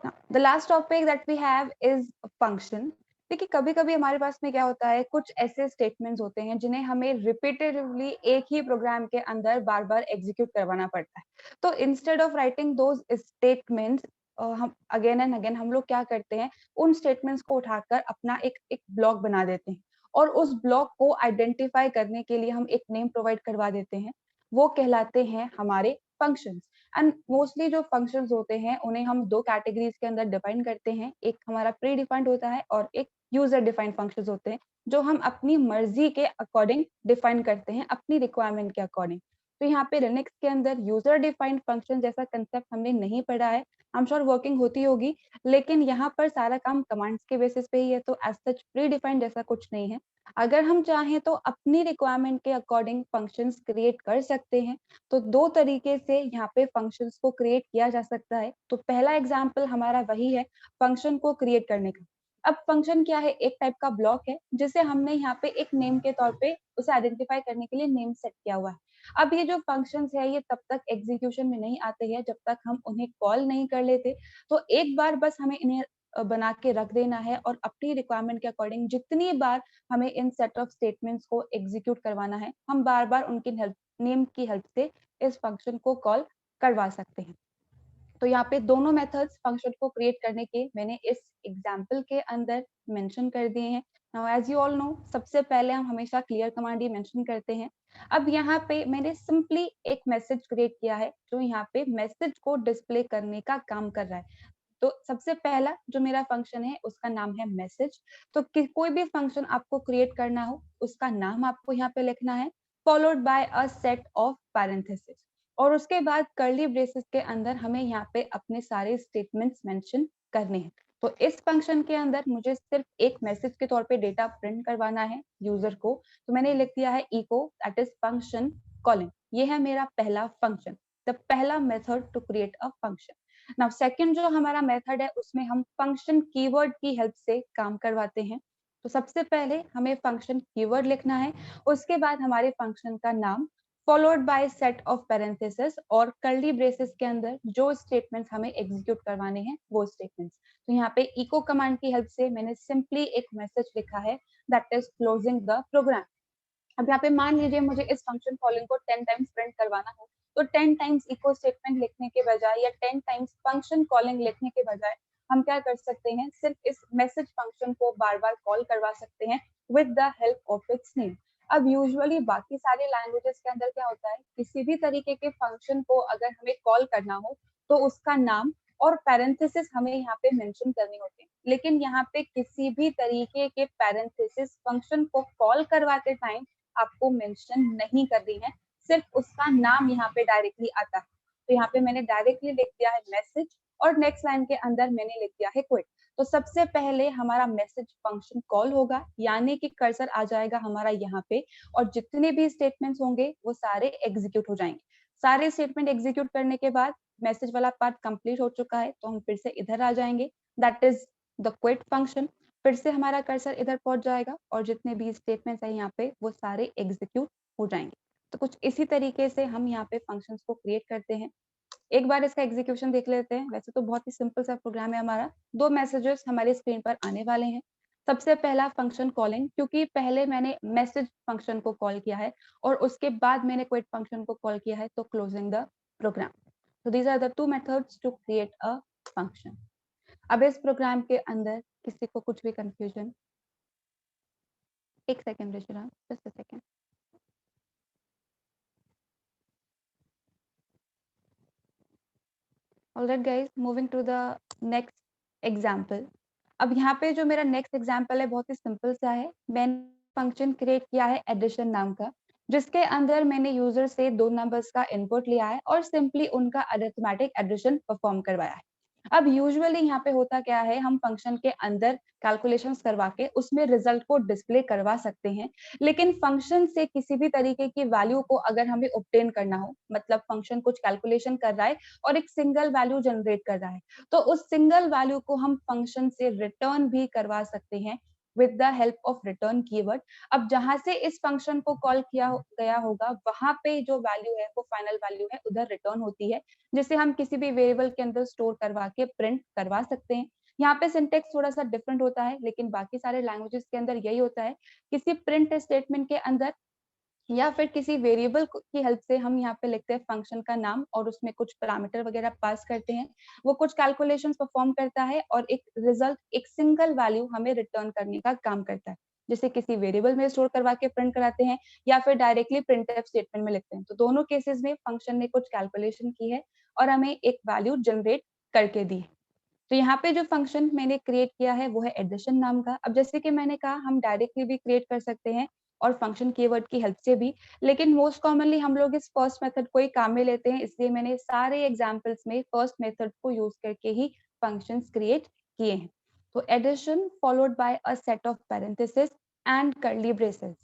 The last topic that we have is function. देखिए कभी कभी हमारे पास में क्या होता है, कुछ ऐसे स्टेटमेंट्स होते हैं जिन्हें हमें रिपीटेटिवली एक ही प्रोग्राम के अंदर बार बार एग्जीक्यूट करवाना पड़ता है। तो instead of writing those statements, हम अगेन एंड अगेन हम लोग क्या करते हैं, उन स्टेटमेंट्स को उठाकर अपना एक एक ब्लॉक बना देते हैं और उस ब्लॉक को आइडेंटिफाई करने के लिए हम एक नेम प्रोवाइड करवा देते हैं। वो कहलाते हैं हमारे फंक्शंस। एंड मोस्टली जो फंक्शंस होते हैं उन्हें हम दो कैटेगरीज के अंदर डिफाइन करते हैं। एक हमारा प्री डिफाइंड होता है और एक यूजर डिफाइंड फंक्शंस होते हैं, जो हम अपनी मर्जी के अकॉर्डिंग डिफाइन करते हैं, अपनी रिक्वायरमेंट के अकॉर्डिंग। तो यहाँ पे लिनक्स के अंदर यूजर डिफाइंड फंक्शन जैसा कंसेप्ट हमने नहीं पढ़ा है। आई एम श्योर वर्किंग होती होगी, लेकिन यहाँ पर सारा काम कमांड्स के बेसिस पे ही है, तो एज सच प्री डिफाइंड जैसा कुछ नहीं है। अगर हम चाहें तो अपनी रिक्वायरमेंट के अकॉर्डिंग फंक्शंस क्रिएट कर सकते हैं। तो दो तरीके से यहाँ पे फंक्शंस को क्रिएट किया जा सकता है। तो पहला एग्जाम्पल हमारा वही है फंक्शन को क्रिएट करने का। अब फंक्शन क्या है, एक टाइप का ब्लॉक है जिसे हमने यहाँ पे एक नेम के तौर पे उसे आइडेंटिफाई करने के लिए नेम सेट किया हुआ है। अब ये जो फंक्शंस है ये तब तक एग्जीक्यूशन में नहीं आते हैं जब तक हम उन्हें कॉल नहीं कर लेते। तो एक बार बस हमें इन्हें बना के रख देना है और अपनी रिक्वायरमेंट के अकॉर्डिंग जितनी बार हमें इन सेट ऑफ स्टेटमेंट्स को एग्जीक्यूट करवाना है, हम बार बार उनकी हेल्प, नेम की हेल्प से इस फंक्शन को कॉल करवा सकते हैं। तो यहाँ पे दोनों मेथड्स फंक्शन को क्रिएट करने के मैंने इस एग्जाम्पल के अंदर मेंशन कर दिए हैं। Now as you all know, सबसे पहले हम हमेशा क्लियर कमांड ही मेंशन करते हैं। अब यहाँ पे मैंने सिंपली एक मैसेज क्रिएट किया है जो यहाँ पे मैसेज को डिस्प्ले करने का काम कर रहा है। तो सबसे पहला जो मेरा फंक्शन है उसका नाम है मैसेज। तो कोई भी फंक्शन आपको क्रिएट करना हो उसका नाम आपको यहाँ पे लिखना है, followed by a set of parenthesis, और उसके बाद कर्ली ब्रेसेस के अंदर हमें यहाँ पे अपने सारे स्टेटमेंट्स मेंशन करने हैं। तो इस फंक्शन के अंदर मुझे सिर्फ एक मैसेज के तौर पे डेटा प्रिंट करवाना है यूजर को। तो मैंने लिख दिया है echo that is function calling. ये है मेरा पहला फंक्शन, द पहला method to create a function. Now second जो हमारा मेथड है उसमें हम फंक्शन कीवर्ड की हेल्प से काम करवाते हैं। तो सबसे पहले हमें फंक्शन कीवर्ड लिखना है, उसके बाद हमारे फंक्शन का नाम followed by set of parenthesis और कर्ली ब्रेसेस के अंदर जो स्टेटमेंट्स हमें एग्जीक्यूट करवाने हैं वो स्टेटमेंट्स। तो यहाँ पे इको कमांड की हेल्प से मैंने सिंपली एक मैसेज लिखा है that is closing the program. अब यहाँ पे मान लीजिए मुझे इस फंक्शन कॉलिंग को 10 टाइम्स प्रिंट करवाना हो, तो 10 टाइम्स इको स्टेटमेंट लिखने के बजाय या 10 टाइम्स फंक्शन कॉलिंग लिखने के बजाय हम क्या कर सकते हैं, सिर्फ इस मैसेज फंक्शन को बार बार कॉल करवा सकते हैं with the help of its name. अब यूजुअली बाकी सारे लैंग्वेजेस के अंदर क्या होता है, किसी भी तरीके के फंक्शन को अगर हमें कॉल करना हो तो उसका नाम और पैरेंथेसिस हमें यहाँ पे मेंशन करने होते हैं, लेकिन यहाँ पे किसी भी तरीके के पैरेंथेसिस फंक्शन को कॉल करवाते टाइम आपको मेंशन नहीं करनी है, सिर्फ उसका नाम यहाँ पे डायरेक्टली आता है। तो यहाँ पे मैंने डायरेक्टली लिख दिया है मैसेज और नेक्स्ट लाइन के अंदर मैंने लिख दिया है क्विट। तो सबसे पहले हमारा मैसेज फंक्शन कॉल होगा, यानी कि कर्सर आ जाएगा हमारा यहाँ पे और जितने भी स्टेटमेंट्स होंगे वो सारे एग्जीक्यूट हो जाएंगे। सारे स्टेटमेंट एग्जीक्यूट करने के बाद मैसेज वाला पार्ट कंप्लीट हो चुका है, तो हम फिर से इधर आ जाएंगे, that is the quit function. फिर से हमारा कर्सर इधर पहुंच जाएगा और जितने भी स्टेटमेंट्स है यहाँ पे वो सारे एग्जीक्यूट हो जाएंगे। तो कुछ इसी तरीके से हम यहाँ पे फंक्शंस को क्रिएट करते हैं। एक बार इसका एग्जीक्यूशन देख लेते हैं। वैसे तो बहुत ही सिंपल सा प्रोग्राम है हमारा। दो मैसेजेस हमारी स्क्रीन पर आने वाले हैं। सबसे पहला फंक्शन कॉलिंग, क्योंकि पहले मैंने मैसेज फंक्शन को कॉल किया है और उसके बाद मैंने क्विट फंक्शन को कॉल किया है, तो क्लोजिंग द प्रोग्राम। तो these are the two methods to create a function. अब इस प्रोग्राम के अंदर किसी को कुछ भी कंफ्यूजन, एक second Rishiram, just a second. Alright guys, moving to the next example. अब यहाँ पे जो मेरा नेक्स्ट एग्जांपल है बहुत ही सिंपल सा है। मैंने फंक्शन क्रिएट किया है एडिशन नाम का, जिसके अंदर मैंने यूजर से दो नंबर्स का इनपुट लिया है और सिंपली उनका अरिथमेटिक एडिशन परफॉर्म करवाया है। अब यूजुअली यहाँ पे होता क्या है, हम फंक्शन के अंदर कैलकुलेशंस करवा के उसमें रिजल्ट को डिस्प्ले करवा सकते हैं, लेकिन फंक्शन से किसी भी तरीके की वैल्यू को अगर हमें ऑब्टेन करना हो, मतलब फंक्शन कुछ कैलकुलेशन कर रहा है और एक सिंगल वैल्यू जनरेट कर रहा है, तो उस सिंगल वैल्यू को हम फंक्शन से रिटर्न भी करवा सकते हैं with the help of return keyword. अब जहां से इस फंक्शन को कॉल किया गया होगा वहां पे जो वैल्यू है वो फाइनल वैल्यू है उधर रिटर्न होती है, जिसे हम किसी भी वेरिएबल के अंदर स्टोर करवा के प्रिंट करवा सकते हैं। यहाँ पे सिंटेक्स थोड़ा सा डिफरेंट होता है, लेकिन बाकी सारे लैंग्वेजेस के अंदर यही होता है। किसी प्रिंट स्टेटमेंट के अंदर या फिर किसी वेरिएबल की हेल्प से हम यहाँ पे लिखते हैं फंक्शन का नाम और उसमें कुछ पैरामीटर वगैरह पास करते हैं, वो कुछ कैलकुलेशंस परफॉर्म करता है और एक रिजल्ट, एक सिंगल वैल्यू हमें रिटर्न करने का काम करता है, जिसे किसी वेरिएबल में स्टोर करवा के प्रिंट कराते हैं या फिर डायरेक्टली प्रिंटफ स्टेटमेंट में लिखते हैं। तो दोनों केसेस में फंक्शन ने कुछ कैलकुलेशन की है और हमें एक वैल्यू जनरेट करके दी है। तो यहाँ पे जो फंक्शन मैंने क्रिएट किया है वो है एडिशन नाम का। अब जैसे कि मैंने कहा हम डायरेक्टली भी क्रिएट कर सकते हैं और फंक्शन कीवर्ड की हेल्प से भी, लेकिन मोस्ट कॉमनली हम लोग इस फर्स्ट मेथड को ही काम में लेते हैं, इसलिए मैंने सारे एग्जांपल्स में फर्स्ट मेथड को यूज करके ही फंक्शंस क्रिएट किए हैं। तो addition followed by a set of parenthesis and curly braces,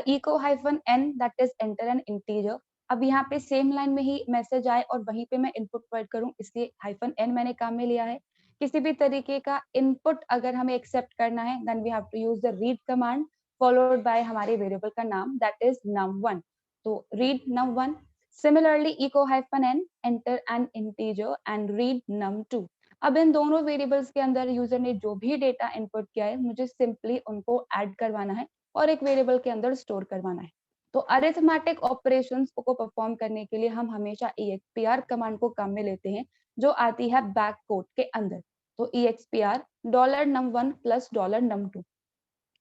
echo hyphen N that is enter N integer. अब यहाँ पे सेम लाइन में ही मैसेज आए और वहीं पे मैं इनपुट प्रोवाइड करूँ, इसलिए हाइफन एन मैंने काम में लिया है। किसी भी तरीके का इनपुट अगर हमें एक्सेप्ट करना है then we have to use the read command followed by हमारे वेरिएबल का नाम दैट इज num1। तो read num1। Similarly echo hyphen N enter N integer and read num2। अब इन दोनों वेरिएबल्स के अंदर यूजर ने जो भी डेटा इनपुट किया है मुझे सिंपली उनको ऐड करवाना है और एक वेरिएबल के अंदर स्टोर करवाना है। तो अरिथमेटिक ऑपरेशंस को परफॉर्म करने के लिए हम हमेशा expr कमांड को काम में लेते हैं, जो आती है बैक कोड के अंदर। तो expr $num1 प्लस $num2,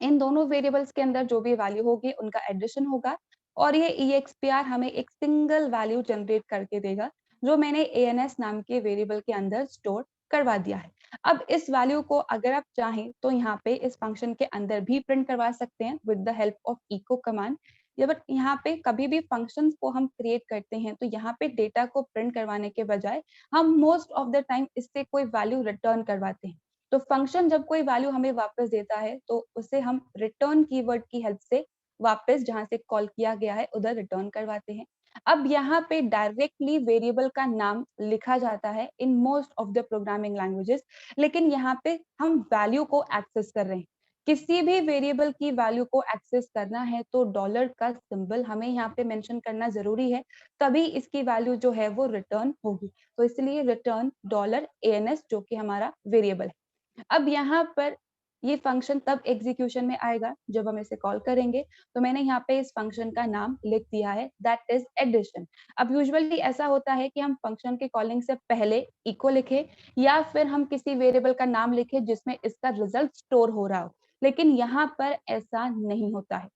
इन दोनों वेरिएबल्स के अंदर जो भी वैल्यू होगी उनका एडिशन होगा और ये expr हमें एक सिंगल वैल्यू जनरेट करके देगा, जो मैंने ans नाम के वेरिएबल के अंदर स्टोर करवा दिया है। अब इस वैल्यू को अगर आप चाहें तो यहाँ पे इस फंक्शन के अंदर भी प्रिंट करवा सकते हैं with the help of echo command. But यहाँ पे कभी भी फंक्शंस को हम क्रिएट करते हैं तो यहाँ पे डेटा को प्रिंट करवाने के बजाय हम मोस्ट ऑफ द टाइम इससे कोई वैल्यू रिटर्न करवाते हैं। तो फंक्शन जब कोई वैल्यू हमें वापस देता है तो उसे हम रिटर्न कीवर्ड की हेल्प से वापस जहां से कॉल किया गया है उधर रिटर्न करवाते हैं। अब यहाँ पे डायरेक्टली वेरिएबल का नाम लिखा जाता है in most of the programming languages, लेकिन यहाँ पे हम वैल्यू को एक्सेस कर रहे हैं। किसी भी वेरिएबल की वैल्यू को एक्सेस करना है तो डॉलर का सिंबल हमें यहाँ पे मेंशन करना जरूरी है, तभी इसकी वैल्यू जो है वो रिटर्न होगी। तो इसलिए रिटर्न $ans जो कि हमारा वेरिएबल है। अब यहाँ पर ये फंक्शन तब एग्जीक्यूशन में आएगा जब हम इसे कॉल करेंगे। तो मैंने यहाँ पे इस फंक्शन का नाम लिख दिया है दैट इज एडिशन। अब यूजुअली ऐसा होता है कि हम फंक्शन के कॉलिंग से पहले इको लिखे या फिर हम किसी वेरिएबल का नाम लिखे जिसमें इसका रिजल्ट स्टोर हो रहा हो, लेकिन यहाँ पर ऐसा नहीं होता है।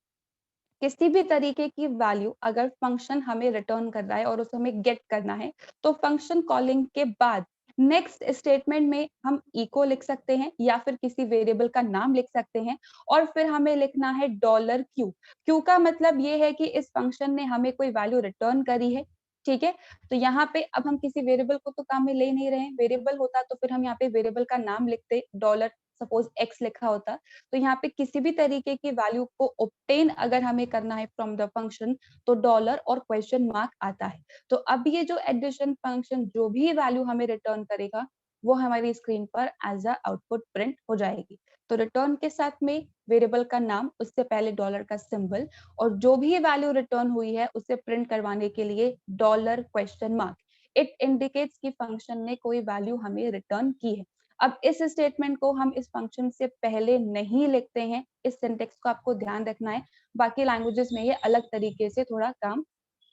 किसी भी तरीके की वैल्यू अगर फंक्शन हमें रिटर्न कर रहा है और उसे हमें गेट करना है तो फंक्शन कॉलिंग के बाद नेक्स्ट स्टेटमेंट में हम इको लिख सकते हैं या फिर किसी वेरिएबल का नाम लिख सकते हैं और फिर हमें लिखना है $क्यू। क्यू का मतलब ये है कि इस फंक्शन ने हमें कोई वैल्यू रिटर्न करी है, ठीक है। तो यहाँ पे अब हम किसी वेरिएबल को तो काम में ले नहीं रहे हैं, वेरिएबल होता तो फिर हम यहाँ पे वेरिएबल का नाम लिखते, डॉलर सपोज एक्स लिखा होता। तो यहाँ पे किसी भी तरीके की वैल्यू को ऑब्टेन अगर हमें करना है फ्रॉम द फंक्शन तो डॉलर और क्वेश्चन मार्क आता है। तो अब ये जो एडिशन फंक्शन जो भी वैल्यू हमें रिटर्न करेगा वो हमारी स्क्रीन पर एज अ आउटपुट प्रिंट हो जाएगी। तो रिटर्न के साथ में वेरिएबल का नाम, उससे पहले डॉलर का सिंबल और जो भी वैल्यू रिटर्न हुई है उसे प्रिंट करवाने के लिए dollar question mark. It indicates कि फंक्शन ने कोई वैल्यू हमें रिटर्न की है। अब इस स्टेटमेंट को हम इस फंक्शन से पहले नहीं लिखते हैं, इस सिंटेक्स को आपको ध्यान रखना है। बाकी लैंग्वेजेस में ये अलग तरीके से थोड़ा काम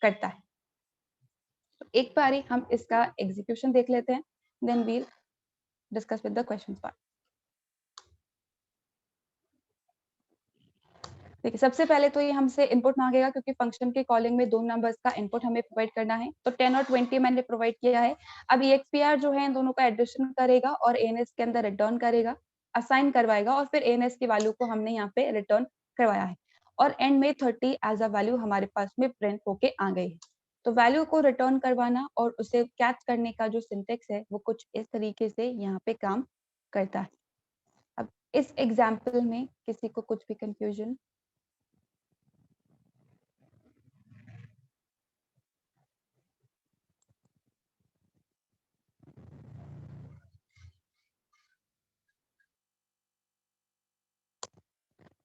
करता है। तो एक बारी हम इसका एग्जीक्यूशन देख लेते हैं, then we'll discuss with the question part. देखिए सबसे पहले तो ये हमसे इनपुट मांगेगा क्योंकि फंक्शन के कॉलिंग में दो नंबर्स का इनपुट हमें प्रोवाइड करना है। तो 10 और 20 मैंने प्रोवाइड किया है। अब expr जो है इन दोनों का एडिशन करेगा और ans के अंदर रिटर्न करेगा, असाइन करवाएगा और फिर ans की वैल्यू को हमने यहाँ पे रिटर्न करवाया है और एंड में 30 एज अ वैल्यू हमारे पास में प्रिंट होके आ गई है। तो वैल्यू को रिटर्न करवाना और उसे कैच करने का जो सिंटेक्स है वो कुछ इस तरीके से यहाँ पे काम करता है। अब इस एग्जाम्पल में किसी को कुछ भी confusion?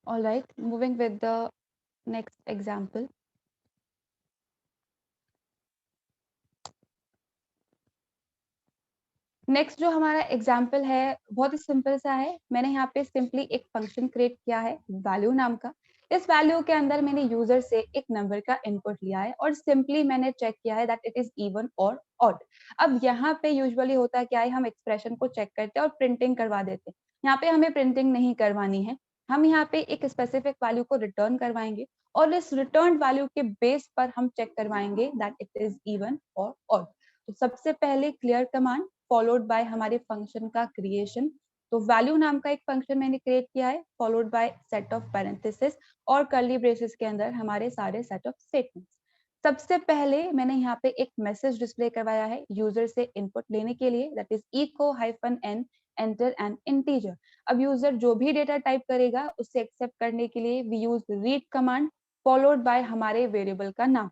All right, moving with the next example. Next जो हमारा एग्जाम्पल है बहुत ही सिंपल सा है। मैंने यहाँ पे सिंपली एक फंक्शन क्रिएट किया है वैल्यू नाम का। इस वैल्यू के अंदर मैंने यूजर से एक नंबर का इनपुट लिया है और सिंपली मैंने चेक किया है दैट इट इज इवन और ऑड। अब यहाँ पे यूजुअली होता है क्या है, हम एक्सप्रेशन को चेक करते हैं और प्रिंटिंग करवा देते हैं। यहाँ पे हमें प्रिंटिंग नहीं करवानी है, हम यहाँ पे एक स्पेसिफिक वैल्यू को रिटर्न करवाएंगे और इस रिटर्न वैल्यू के बेस पर हम चेक करवाएंगे दैट इट इज इवन और ऑड। तो सबसे पहले क्लियर कमांड फॉलोड बाय हमारे फंक्शन का क्रिएशन। तो वैल्यू नाम का एक फंक्शन मैंने क्रिएट किया है followed by set of parenthesis और कर्ली ब्रेसेस के अंदर हमारे सारे सेट ऑफ स्टेटमेंट्स। सबसे पहले मैंने यहाँ पे एक मैसेज डिस्प्ले करवाया है यूजर से इनपुट लेने के लिए that is echo hyphen N enter N integer. अब यूजर जो भी डेटा टाइप करेगा उससे एक्सेप्ट करने के लिए we use read command followed by हमारे वेरिएबल का नाम।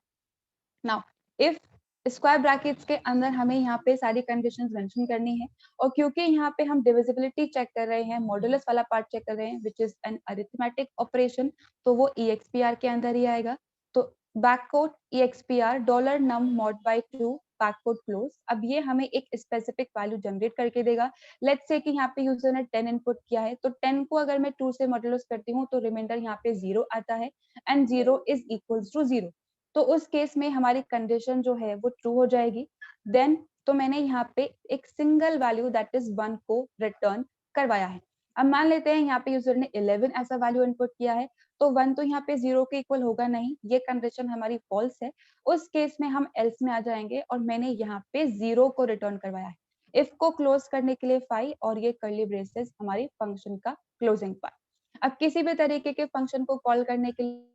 नाउ इफ स्क्वायर ब्रैकेट्स के अंदर हमें यहाँ पे सारी कंडीशंस मेंशन करनी है और क्योंकि यहाँ पे हम डिविजिबिलिटी चेक कर रहे हैं, मॉडुलस वाला पार्ट चेक कर रहे हैं which is an arithmetic operation, तो वो EXPR के अंदर ही आएगा। तो backquote EXPR dollar num mod by 2 backquote close. अब ये हमें एक स्पेसिफिक वैल्यू जनरेट करके देगा। लेट्स से कि यहाँ पे यूजर ने 10 इनपुट किया है, तो 10 को अगर मैं 2 से मॉडुलस करती हूँ तो रिमाइंडर यहाँ पे 0 आता है एंड 0 इज इक्वल्स टू 0। तो उस केस में हमारी कंडीशन जो है वो ट्रू हो जाएगी। देन तो मैंने यहाँ पे एक सिंगल वैल्यू दैट इज 1 को रिटर्न करवाया है। अब मान लेते हैं यहाँ पे यूजर ने 11 ऐसा वैल्यू इनपुट किया है, तो 1 तो यहाँ पे 0 के इक्वल होगा नहीं, ये कंडीशन हमारी फॉल्स है। उस केस में हम एल्स में आ जाएंगे और मैंने यहाँ पे 0 को रिटर्न करवाया है। इफ को क्लोज करने के लिए 5 और ये कर्ली ब्रेसेस हमारी फंक्शन का क्लोजिंग पार्ट। अब किसी भी तरीके के फंक्शन को कॉल करने के लिए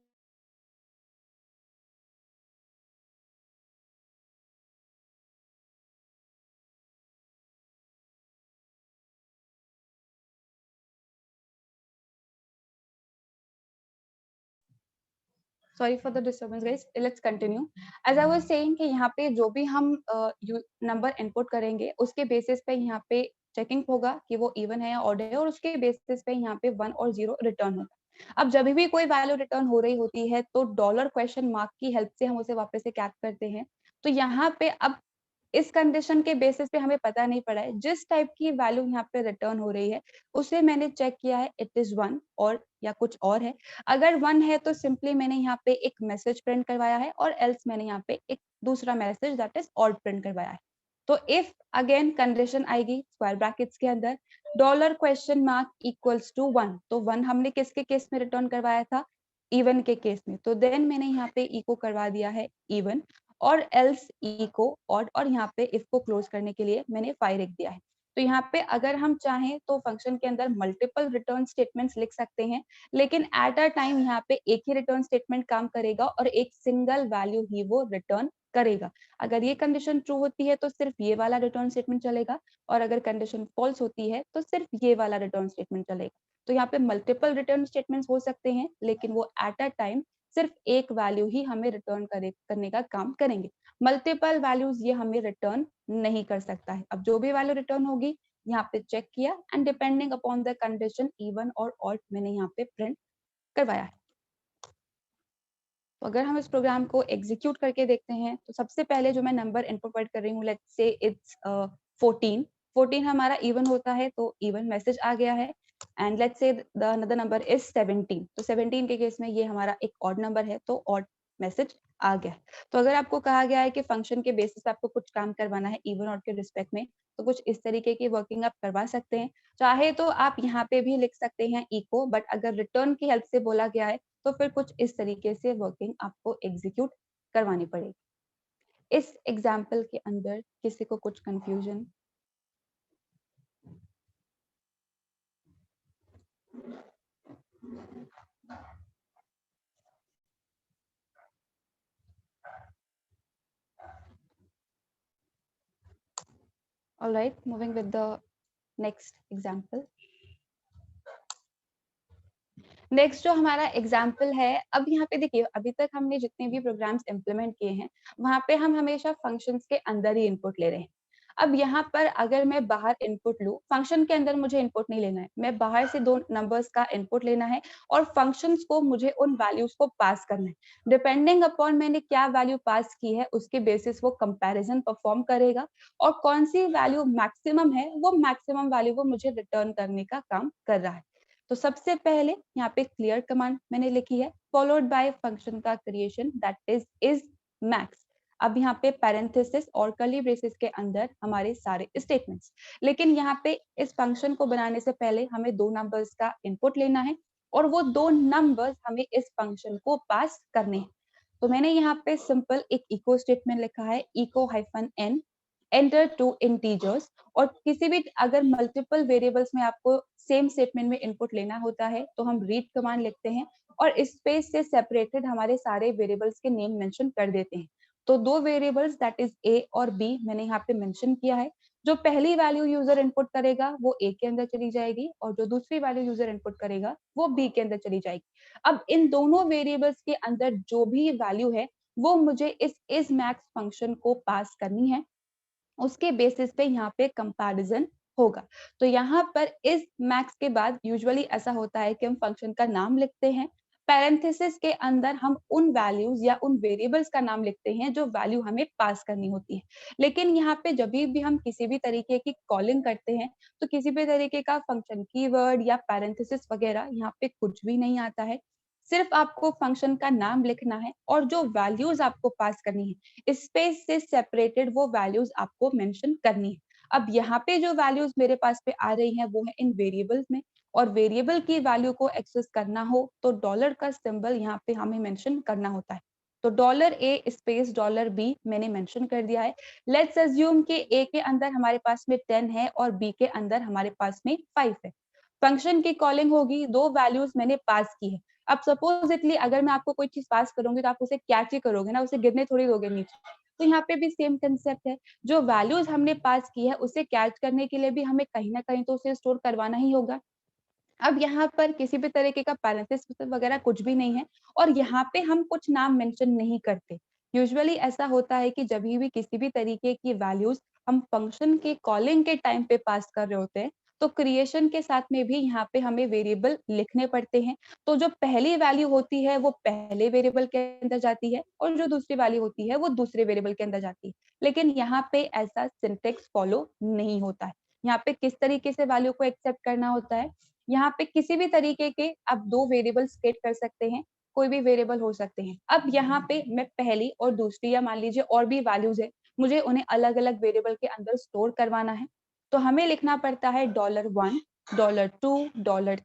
sorry for the disturbance guys, let's continue. As I was saying कि यहाँ पे जो भी हम नंबर इनपुट करेंगे उसके बेसिस पे यहाँ पे चेकिंग होगा कि वो इवन है या ऑड है और उसके बेसिस पे यहाँ पे 1 और 0 रिटर्न होगा। अब जब भी कोई वैल्यू रिटर्न हो रही होती है तो डॉलर क्वेश्चन मार्क की हेल्प से हम उसे वापस से कैच करते हैं। तो यहाँ पे अब इस कंडीशन के बेसिस पे हमें पता नहीं पड़ा है जिस टाइप की वैल्यू यहाँ पे रिटर्न हो रही है उसे मैंने चेक किया है इट इज 1 और या कुछ और है। अगर 1 है तो सिंपली मैंने यहाँ पे एक मैसेज प्रिंट करवाया है और एल्स मैंने यहाँ पे एक दूसरा message that is odd print करवाया है। तो इफ अगेन कंडीशन आएगी स्क्वायर ब्रैकेट्स के अंदर dollar question mark equals to 1, तो 1 हमने किसके केस में रिटर्न करवाया था, इवन के केस में, तो देन मैंने यहाँ पे इको करवा दिया है इवन और एल्स इको ऑड और यहाँ पे इफ को क्लोज करने के लिए मैंने 5 लिख दिया है। तो यहाँ पे अगर हम चाहें तो फंक्शन के अंदर मल्टीपल रिटर्न स्टेटमेंट्स लिख सकते हैं, लेकिन एट अ टाइम यहाँ पे एक ही रिटर्न स्टेटमेंट काम करेगा और एक सिंगल वैल्यू ही वो रिटर्न करेगा। अगर ये कंडीशन ट्रू होती है तो सिर्फ ये वाला रिटर्न स्टेटमेंट चलेगा और अगर कंडीशन फॉल्स होती है तो सिर्फ ये वाला रिटर्न स्टेटमेंट चलेगा। तो यहाँ पे मल्टीपल रिटर्न स्टेटमेंट्स हो सकते हैं लेकिन वो एट अ टाइम सिर्फ एक वैल्यू ही हमें रिटर्न करने का काम करेंगे। मल्टीपल वैल्यूज ये हमें रिटर्न नहीं कर सकता है। अब जो भी वैल्यू रिटर्न होगी यहाँ पे चेक किया and depending upon the condition even और ऑड मैंने यहाँ पे प्रिंट करवाया है। तो अगर हम इस प्रोग्राम को एग्जीक्यूट करके देखते हैं तो सबसे पहले जो मैं नंबर इनपुट कर रही हूँ लेट्स से इट्स 14, 14 हमारा इवन होता है तो इवन मैसेज आ गया है and let's say the another number is 17, तो 17 के केस में ये हमारा एक ऑड नंबर है तो ऑड मैसेज आ गया। तो अगर आपको कहा गया है कि फंक्शन के बेसिस पे आपको कुछ काम करवाना है इवन ऑड के रिस्पेक्ट में, तो कुछ इस तरीके की वर्किंग आप करवा सकते हैं। चाहे तो आप यहाँ पे भी लिख सकते हैं इको, बट अगर रिटर्न की हेल्प से बोला गया है तो फिर कुछ इस तरीके से वर्किंग आपको एग्जीक्यूट करवानी पड़ेगी। इस एग्जाम्पल के अंदर किसी को कुछ confusion? All right, moving with the next example. Next जो हमारा एग्जाम्पल है, अब यहाँ पे देखिए अभी तक हमने जितने भी प्रोग्राम्स इम्प्लीमेंट किए हैं वहां पे हम हमेशा फंक्शंस के अंदर ही इनपुट ले रहे हैं। अब यहाँ पर अगर मैं बाहर इनपुट लूँ, फंक्शन के अंदर मुझे इनपुट नहीं लेना है, मैं बाहर से 2 नंबर्स का इनपुट लेना है और फंक्शंस को मुझे उन वैल्यूज को पास करना है। डिपेंडिंग अपॉन मैंने क्या वैल्यू पास की है, उसके बेसिस वो कंपैरिजन परफॉर्म करेगा और कौन सी वैल्यू मैक्सिमम है, वो मैक्सिमम वैल्यू वो मुझे रिटर्न करने का काम कर रहा है। तो सबसे पहले यहाँ पे क्लियर कमांड मैंने लिखी है, फॉलोड बाय फंक्शन का क्रिएशन दैट इज मैक्स। अब यहाँ पे पैरेंथेसिस और कर्ली ब्रेसेस के अंदर हमारे सारे स्टेटमेंट्स, लेकिन यहाँ पे इस फंक्शन को बनाने से पहले हमें 2 नंबर्स का इनपुट लेना है और वो 2 नंबर्स हमें इस फंक्शन को पास करने हैं। तो मैंने यहाँ पे सिंपल एक इको स्टेटमेंट लिखा है, echo hyphen N enter two integers. और किसी भी अगर मल्टीपल वेरिएबल्स में आपको सेम स्टेटमेंट में इनपुट लेना होता है तो हम रीड कमांड लिखते हैं और स्पेस से सेपरेटेड हमारे सारे वेरिएबल्स के नेम मेंशन कर देते हैं। तो 2 वेरिएबल्स दैट इज ए और बी मैंने यहाँ पे मेंशन किया है। जो पहली वैल्यू यूजर इनपुट करेगा वो ए के अंदर चली जाएगी और जो दूसरी वैल्यू यूजर इनपुट करेगा वो बी के अंदर चली जाएगी। अब इन दोनों वेरिएबल्स के अंदर जो भी वैल्यू है वो मुझे इस मैक्स फंक्शन को पास करनी है, उसके बेसिस पे यहाँ पे कंपैरिजन होगा। तो यहाँ पर इस मैक्स के बाद यूजुअली ऐसा होता है कि हम फंक्शन का नाम लिखते हैं, पैरेंथेसिस के अंदर हम उन वैल्यूज या उन वेरिएबल्स का नाम लिखते हैं जो वैल्यू हमें पास करनी होती है। लेकिन यहाँ पे जब भी हम किसी भी तरीके की कॉलिंग करते हैं तो किसी भी तरीके का फंक्शन कीवर्ड या पैरेंथेसिस वगैरह यहाँ पे कुछ भी नहीं आता है। सिर्फ आपको फंक्शन का नाम लिखना है और जो वैल्यूज आपको पास करनी है स्पेस से सेपरेटेड वो वैल्यूज आपको मेंशन करनी है। अब यहाँ पे जो वैल्यूज मेरे पास पे आ रही हैं वो है इन वेरिएबल्स में, और वेरिएबल की वैल्यू को एक्सेस करना हो तो डॉलर का सिंबल यहाँ पे हमें मेंशन करना होता है। तो dollar A space dollar B मैंने मेंशन कर दिया है। लेट्स अज्यूम कि ए के अंदर हमारे पास में 10 है और बी के अंदर हमारे पास में 5 है। फंक्शन की कॉलिंग होगी, 2 वैल्यूज मैंने पास की है। अब सपोजिटली अगर मैं आपको कोई चीज पास करूंगी तो आप उसे कैच ही करोगे ना, उसे गिरने थोड़ी दोगे नीचे। तो यहाँ पे भी सेम कंसेप्ट है, जो वैल्यूज हमने पास की है उसे कैच करने के लिए भी हमें कहीं ना कहीं तो उसे स्टोर करवाना ही होगा। अब यहाँ पर किसी भी तरीके का पैरेंथेसिस वगैरह कुछ भी नहीं है और यहाँ पे हम कुछ नाम मेंशन नहीं करते। यूजुअली ऐसा होता है कि जब भी किसी भी तरीके की वैल्यूज हम फंक्शन के कॉलिंग के टाइम पे पास कर रहे होते हैं तो क्रिएशन के साथ में भी यहाँ पे हमें वेरिएबल लिखने पड़ते हैं। तो जो पहली वैल्यू होती है वो पहले वेरिएबल के अंदर जाती है और जो दूसरी वैल्यू होती है वो दूसरे वेरिएबल के अंदर जाती है। लेकिन यहाँ पे ऐसा सिंटेक्स फॉलो नहीं होता है। यहाँ पे किस तरीके से वैल्यू को एक्सेप्ट करना होता है, यहाँ पे किसी भी तरीके के आप 2 वेरिएबल स्टेट कर सकते हैं, कोई भी वेरिएबल हो सकते हैं। अब यहाँ पे मैं पहली और दूसरी या मान लीजिए और भी वैल्यूज है, मुझे उन्हें अलग-अलग वेरिएबल के अंदर स्टोर करवाना है। तो हमें लिखना पड़ता है $1, $2,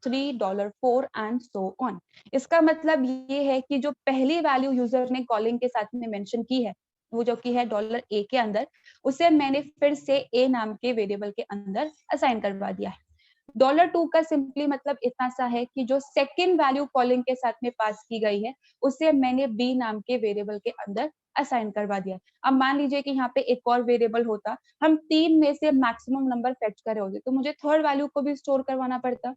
$3, $4 एंड सो ऑन। इसका मतलब ये है कि जो पहली वैल्यू यूजर ने कॉलिंग के साथ में मेंशन की है, वो जो कि है $A के अंदर, उसे मैंने फिर से ए नाम के वेरिएबल के अंदर असाइन करवा दिया है। $2 का सिंपली मतलब इतना सा है कि जो सेकंड वैल्यू कॉलिंग के साथ में पास की गई है उसे मैंने बी नाम के वेरिएबल के अंदर असाइन करवा दिया। अब मान लीजिए कि यहाँ पे एक और वेरिएबल होता, हम 3 में से मैक्सिमम नंबर फेच कर रहे होते तो मुझे थर्ड वैल्यू को भी स्टोर करवाना पड़ता।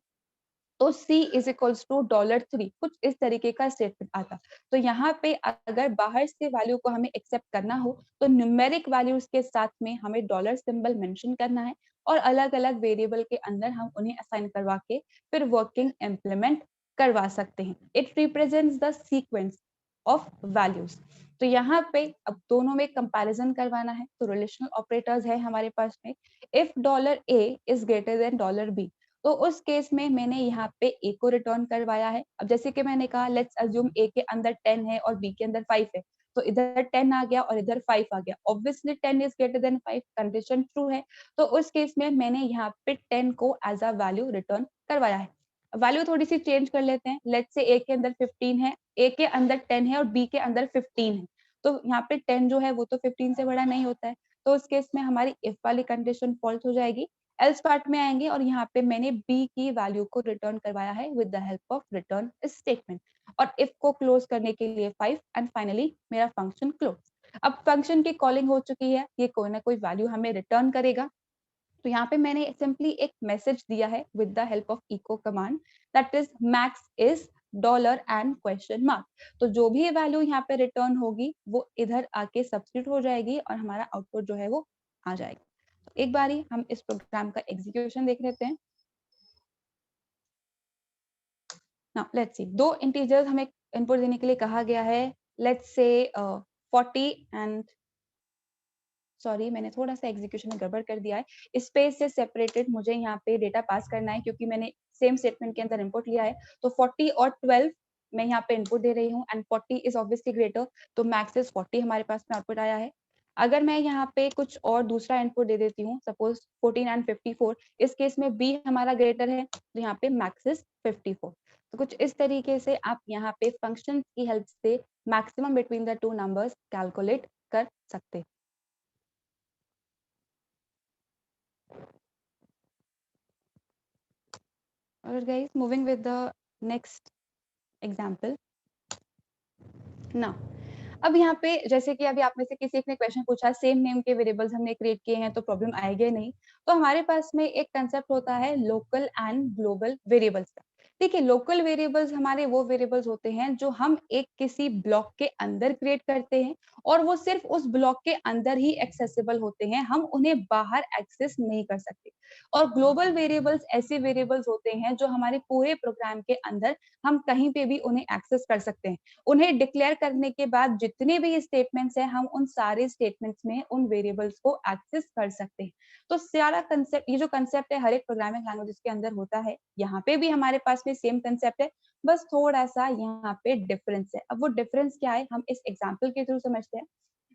तो C इज इक्वल्स टू $3, कुछ इस तरीके का स्टेटमेंट आता। तो यहाँ पे अगर बाहर से वैल्यू को हमें एक्सेप्ट करना हो तो न्यूमेरिक वैल्यूज के साथ में हमें डॉलर सिंबल मेंशन करना है और अलग अलग वेरिएबल के अंदर हम उन्हें असाइन करवा के फिर वर्किंग इम्प्लीमेंट करवा सकते हैं। It represents the sequence of values. तो यहाँ पे अब दोनों में कंपैरिजन करवाना है तो रिलेशनल ऑपरेटर्स है हमारे पास में। If $A is greater than $B तो उस केस में मैंने यहाँ पे ए को रिटर्न करवाया है। अब जैसे कि मैंने कहा लेट्स अज्यूम ए के अंदर 10 है और बी के अंदर 5 है, तो इधर 10 आ गया और इधर 5 आ गया। Obviously 10 is greater than 5 condition true है, तो उस केस में मैंने यहाँ पे 10 को एज अ वैल्यू रिटर्न करवाया है। वैल्यू थोड़ी सी चेंज कर लेते हैं, लेट्स से ए के अंदर 15 है, ए के अंदर 10 है और बी के अंदर 15 है, तो यहाँ पे 10 जो है वो तो 15 से बड़ा नहीं होता है, तो उस केस में हमारी इफ वाली कंडीशन फॉल्स हो जाएगी। एल्स पार्ट में आएंगे और यहाँ पे मैंने बी की वैल्यू को रिटर्न करवाया है with the help of return statement और इफ को क्लोज करने के लिए 5 एंड फाइनली मेरा फंक्शन क्लोज। अब फंक्शन की कॉलिंग हो चुकी है, ये कोई ना कोई वैल्यू हमें रिटर्न करेगा। तो यहाँ पे मैंने सिंपली एक मैसेज दिया है with the help of echo command that is max is dollar and question mark. तो जो भी वैल्यू यहाँ पे रिटर्न होगी वो इधर आके सब्स्टिट्यूट हो जाएगी और हमारा आउटपुट जो है वो आ जाएगा। एक बारी हम इस प्रोग्राम का एग्जीक्यूशन देख लेते हैं। नाउ लेट्स सी, दो इंटीजर्स हमें इनपुट देने के लिए कहा गया है। लेट्स से 40 एंड सॉरी, मैंने थोड़ा सा एग्जीक्यूशन में गड़बड़ कर दिया है। स्पेस से सेपरेटेड मुझे यहाँ पे डेटा पास करना है क्योंकि मैंने सेम स्टेटमेंट के अंदर इनपुट लिया है। तो 40 और 12 मैं यहाँ पे इनपुट दे रही हूँ एंड 40 इज ऑब्वियसली ग्रेटर, तो मैक्स इज 40 हमारे पास में आउटपुट आया है। अगर मैं यहाँ पे कुछ और दूसरा इनपुट दे देती हूँ, सपोज 14 एंड 54, इस केस में बी हमारा ग्रेटर है, तो यहाँ पे मैक्स इज 54। तो कुछ इस तरीके से आप यहाँ पे फंक्शन की हेल्प से maximum between the two numbers calculate कर सकते हैं। Alright guys, moving with the next example. Now, अब यहाँ पे जैसे कि अभी आप में से किसी एक ने क्वेश्चन पूछा, सेम नेम के वेरिएबल्स हमने क्रिएट किए हैं तो प्रॉब्लम आएगी नहीं। तो हमारे पास में एक कंसेप्ट होता है लोकल एंड ग्लोबल वेरिएबल्स का। देखिए, लोकल वेरिएबल्स हमारे वो वेरिएबल्स होते हैं जो हम एक किसी ब्लॉक के अंदर क्रिएट करते हैं और वो सिर्फ उस ब्लॉक के अंदर ही एक्सेसिबल होते हैं, हम उन्हें बाहर एक्सेस नहीं कर सकते। और ग्लोबल वेरिएबल्स ऐसे वेरिएबल्स होते हैं जो हमारे पूरे प्रोग्राम के अंदर हम कहीं पे भी उन्हें एक्सेस कर सकते हैं। उन्हें डिक्लेयर करने के बाद जितने भी स्टेटमेंट्स हैं, हम उन सारे स्टेटमेंट्स में उन वेरिएबल्स को एक्सेस कर सकते हैं। तो सारा कंसेप्ट, ये जो कंसेप्ट है हर एक प्रोग्रामिंग लैंग्वेजेस के अंदर होता है, यहाँ पे भी हमारे पास में सेम कंसेप्ट है, बस थोड़ा सा यहाँ पे डिफरेंस है। अब वो डिफरेंस क्या है, हम इस एग्जाम्पल के थ्रू समझते हैं।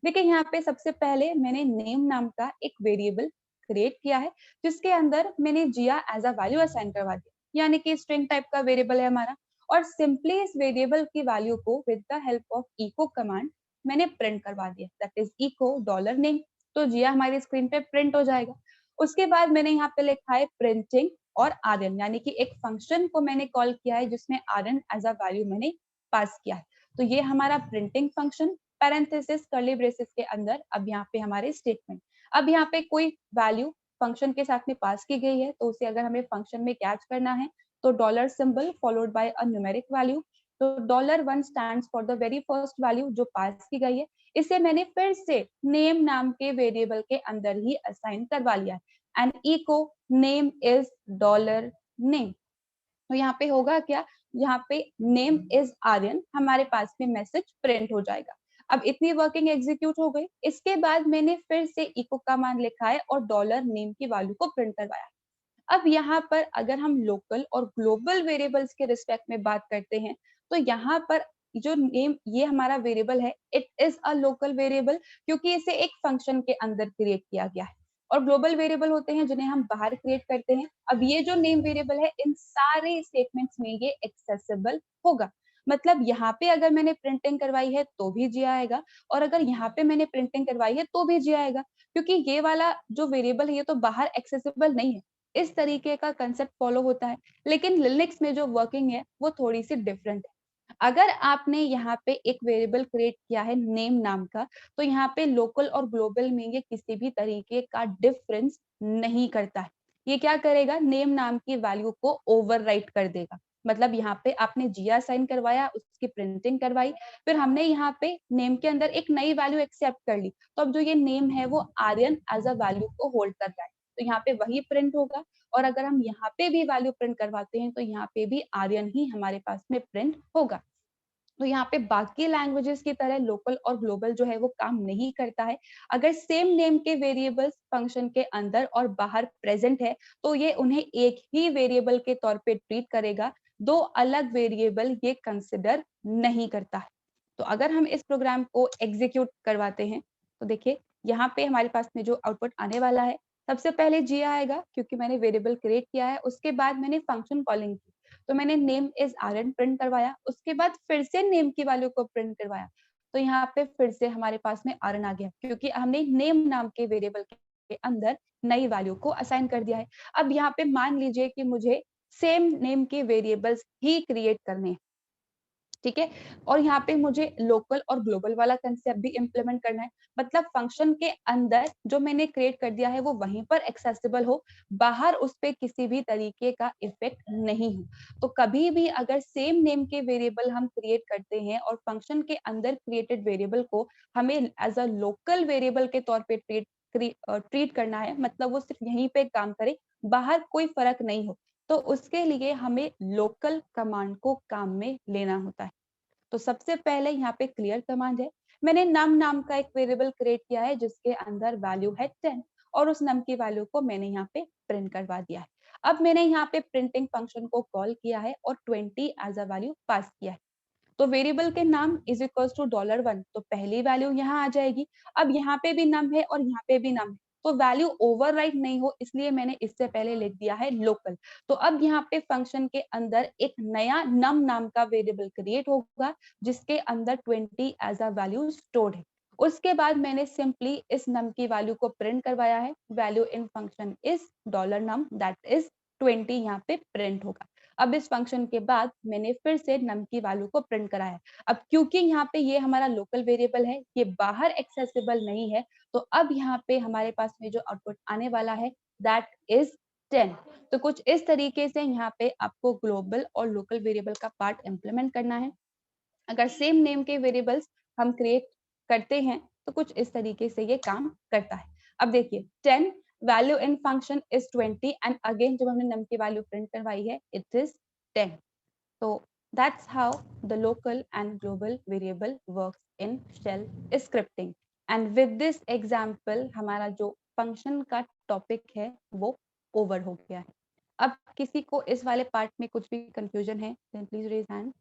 देखिए, यहाँ पे सबसे पहले मैंने नेम नाम का एक वेरिएबल क्रिएट किया है, जिसके अंदर मैंने जिया एज अ वैल्यू असाइन करवा दिया, यानी कि स्ट्रिंग टाइप का वेरिएबल है हमारा। और सिंपली इस वेरिएबल की वैल्यू को with the help of echo command मैंने प्रिंट करवा दिया, that is echo dollar name. तो जिया हमारी स्क्रीन पे प्रिंट हो जाएगा। उसके बाद मैंने यहाँ पे लिखा है प्रिंटिंग और आरएन, यानी कि एक फंक्शन को मैंने कॉल किया है जिसमें आरएन एज अ वैल्यू मैंने पास किया है। तो ये हमारा printing function, parenthesis curly braces के अंदर। अब यहाँ पे हमारे स्टेटमेंट, अब यहाँ पे कोई वैल्यू फंक्शन के साथ में पास की गई है, तो उसे अगर हमें फंक्शन में कैच करना है तो dollar symbol followed by a numeric value. तो $1 stands for the very first value जो पास की गई है। इसे मैंने फिर से नेम नाम के वेरिएबल के अंदर ही असाइन करवा लिया है and echo name is dollar name. तो यहाँ पे होगा क्या, यहाँ पे नेम इज आर्यन, हमारे पास में मैसेज प्रिंट हो जाएगा। अब इतनी वर्किंग एग्जीक्यूट हो गई। इसके बाद मैंने फिर से इको का मान लिखा है और डॉलर नेम की वैल्यू को प्रिंट करवाया। अब यहाँ पर अगर हम लोकल और ग्लोबल वेरिएबल्स के रिस्पेक्ट में बात करते हैं, तो यहाँ पर जो नेम ये हमारा वेरिएबल है, it is a local variable, क्योंकि इसे एक फंक्शन के अंदर क्रिएट किया गया है। और ग्लोबल वेरिएबल होते हैं जिन्हें हम बाहर क्रिएट करते हैं। अब ये जो नेम वेरिएबल है, इन सारे स्टेटमेंट्स में ये एक्सेसिबल होगा। मतलब यहाँ पे अगर मैंने प्रिंटिंग करवाई है तो भी जी आएगा, और अगर यहाँ पे मैंने प्रिंटिंग करवाई है तो भी जी आएगा, क्योंकि ये वाला जो वेरिएबल है ये तो बाहर एक्सेसिबल नहीं है। इस तरीके का कंसेप्ट फॉलो होता है। लेकिन लिनक्स में जो वर्किंग है वो थोड़ी सी डिफरेंट है। अगर आपने यहाँ पे एक वेरिएबल क्रिएट किया है नेम नाम का, तो यहाँ पे लोकल और ग्लोबल में ये किसी भी तरीके का डिफरेंस नहीं करता है। ये क्या करेगा, नेम नाम की वैल्यू को ओवरराइट कर देगा। मतलब यहाँ पे आपने जिया साइन करवाया, उसकी प्रिंटिंग करवाई, फिर हमने यहाँ पे नेम के अंदर एक नई वैल्यू एक्सेप्ट कर ली, तो अब जो ये नेम है वो आर्यन एज अ वैल्यू को होल्ड कर रहा है, तो यहाँ पे वही प्रिंट होगा। और अगर हम यहाँ पे भी वैल्यू प्रिंट करवाते हैं तो यहाँ पे भी आर्यन ही हमारे पास में प्रिंट होगा। तो यहाँ पे बाकी लैंग्वेजेस की तरह लोकल और ग्लोबल जो है वो काम नहीं करता है। अगर सेम नेम के वेरिएबल्स फंक्शन के अंदर और बाहर प्रेजेंट है, तो ये उन्हें एक ही वेरिएबल के तौर पे ट्रीट करेगा, दो अलग वेरिएबल ये कंसिडर नहीं करता है। तो अगर हम इस प्रोग्राम को एग्जीक्यूट करवाते हैं, तो देखिए यहाँ पे हमारे पास में जो आउटपुट आने वाला है, सबसे पहले जी आएगा क्योंकि मैंने वेरिएबल क्रिएट किया है। उसके बाद मैंने फंक्शन कॉलिंग की, तो मैंने नेम इज आर्यन प्रिंट करवाया। उसके बाद फिर से नेम की वैल्यू को प्रिंट करवाया, तो यहाँ पे फिर से हमारे पास में आर्यन आ गया, क्योंकि हमने नेम नाम के वेरिएबल के अंदर नई वैल्यू को असाइन कर दिया है। अब यहाँ पे मान लीजिए कि मुझे सेम नेम के वेरिएबल्स ही क्रिएट करने हैं, ठीक है, और यहाँ पे मुझे लोकल और ग्लोबल वाला कंसेप्ट भी इम्प्लीमेंट करना है। मतलब फंक्शन के अंदर जो मैंने क्रिएट कर दिया है वो वहीं पर एक्सेसिबल हो, बाहर उस पे किसी भी तरीके का इफेक्ट नहीं हो। तो कभी भी अगर सेम नेम के वेरिएबल हम क्रिएट करते हैं और फंक्शन के अंदर क्रिएटेड वेरिएबल को हमें एज अ लोकल वेरिएबल के तौर पे ट्रीट ट्रीट करना है, मतलब वो सिर्फ यहीं पे काम करे, बाहर कोई फर्क नहीं हो, तो उसके लिए हमें लोकल कमांड को काम में लेना होता है। तो सबसे पहले यहाँ पे क्लियर कमांड है। मैंने नम नाम का एक वेरिएबल क्रिएट किया है जिसके अंदर वैल्यू है 10 और उस नम की वैल्यू को मैंने यहाँ पे प्रिंट करवा दिया है। अब मैंने यहाँ पे प्रिंटिंग फंक्शन को कॉल किया है और 20 एज अ वैल्यू पास किया है। तो वेरिएबल के नाम इज इक्वल्स टू $1, तो पहली वैल्यू यहाँ आ जाएगी। अब यहाँ पे भी नम है और यहाँ पे भी नम है, तो वैल्यू ओवरराइट नहीं हो इसलिए मैंने इससे पहले लिख दिया है लोकल। तो अब यहाँ पे फंक्शन के अंदर एक नया नम नाम का वेरिएबल क्रिएट होगा जिसके अंदर 20 एज अ वैल्यू स्टोर्ड है। उसके बाद मैंने सिंपली इस नम की वैल्यू को प्रिंट करवाया है। Value in function is $num, that is 20 यहाँ पे प्रिंट होगा। अब इस फंक्शन के बाद मैंने फिर से नम की वैल्यू को प्रिंट करा है। अब क्योंकि यहाँ पे ये हमारा लोकल वेरिएबल है, ये बाहर एक्सेसिबल नहीं है, तो अब यहाँ पे हमारे पास में जो आउटपुट आने वाला है दैट इज 10। तो कुछ इस तरीके से यहाँ पे आपको ग्लोबल और लोकल वेरिएबल का पार्ट इम्प्लीमेंट करना है। अगर सेम नेम के वेरिएबल्स हम क्रिएट करते हैं तो कुछ इस तरीके से ये काम करता है। अब देखिए 10 value in function is 20 and again जब हमने नम की वैल्यू प्रिंट करवाई है it is 10। So that's how the local and global variable works in shell scripting. And with this example हमारा जो function का topic है वो over हो गया है। अब किसी को इस वाले part में कुछ भी confusion है then please raise hand.